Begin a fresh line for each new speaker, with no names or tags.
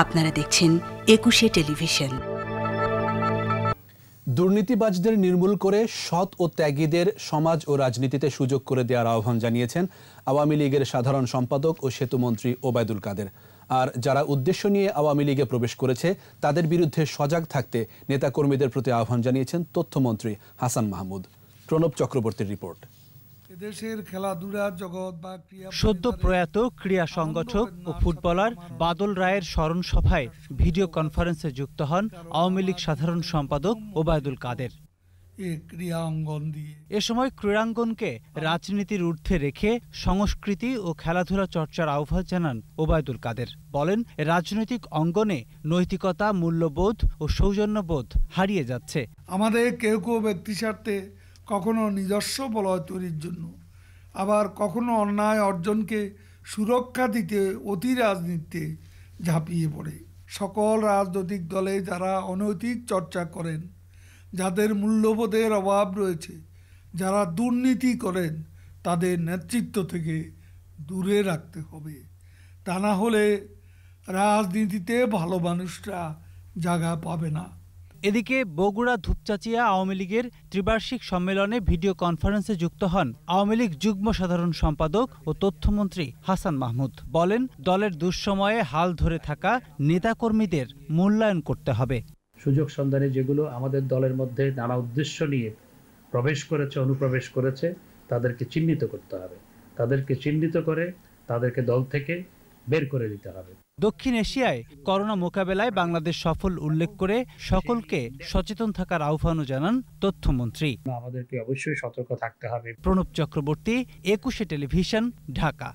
আপনারা দেখছেন একুশে টেলিভিশন।
দুর্নীতিবাজদের নির্মূল করে সৎ ও ত্যাগীদের সমাজ ও রাজনীতিতে সুযোগ করে দেওয়ার আহ্বান জানিয়েছেন আওয়ামী লীগের সাধারণ সম্পাদক ও সেতুমন্ত্রী ওবায়দুল কাদের। আর যারা উদ্দেশ্য নিয়ে আওয়ামী লীগে প্রবেশ করেছে তাদের বিরুদ্ধে সজাগ থাকতে নেতাকর্মীদের প্রতি আহ্বান জানিয়েছেন তথ্যমন্ত্রী হাসান মাহমুদ। প্রণব চক্রবর্তীর রিপোর্ট।
দেশের খেলাধুলার জগৎ বা
সদ্য প্রয়াত ক্রীড়া সংগঠক ও ফুটবলার বাদল রায়ের স্মরণ সভায় ভিডিও কনফারেন্সে যুক্ত হন আওয়ামী লীগ সাধারণ সম্পাদক ওবায়দুল কাদের। এ সময় ক্রীড়াঙ্গনকে রাজনীতির ঊর্ধ্বে রেখে সংস্কৃতি ও খেলাধুলা চর্চার আহ্বান জানান ওবায়দুল কাদের। বলেন, রাজনৈতিক অঙ্গনে নৈতিকতা, মূল্যবোধ ও সৌজন্যবোধ হারিয়ে যাচ্ছে।
আমাদের কেউ কেউ ব্যক্তি স্বার্থে কখনো নিজস্ব বলয় তৈরির জন্য, আবার কখনো অন্যায় অর্জনকে সুরক্ষা দিতে অতি রাজনীতিতে ঝাঁপিয়ে পড়ে। সকল রাজনৈতিক দলে যারা অনৈতিক চর্চা করেন, যাদের মূল্যবোধের অভাব রয়েছে, যারা দুর্নীতি করেন, তাদের নেতৃত্ব থেকে দূরে রাখতে হবে। তা না হলে রাজনীতিতে ভালো মানুষরা জায়গা পাবে না।
এদিকে বগুড়া ধূপচাচিয়া আওয়ামী লীগের ত্রিবার্ষিক সম্মেলনে ভিডিও কনফারেন্সে যুক্ত হন আওয়ামী লীগ যুগ্ম সাধারণ সম্পাদক ও তথ্যমন্ত্রী হাসান মাহমুদ। বলেন, দলের দুঃসময়ে হাল ধরে থাকা নেতাকর্মীদের মূল্যায়ন করতে হবে।
সুযোগ সন্ধানে যেগুলো আমাদের দলের মধ্যে নানা উদ্দেশ্য নিয়ে প্রবেশ করেছে, অনুপ্রবেশ করেছে, তাদেরকে চিহ্নিত করতে হবে। তাদেরকে চিহ্নিত করে তাদেরকে দল থেকে বের করে দিতে হবে।
দক্ষিণ এশিয়ায় করোনা মোকাবেলায় বাংলাদেশ সফল উল্লেখ করে সকলকে সচেতন থাকার আহ্বানও জানান তথ্যমন্ত্রী।
আমাদেরকে অবশ্যই সতর্ক থাকতে হবে।
প্রণব চক্রবর্তী, একুশে টেলিভিশন, ঢাকা।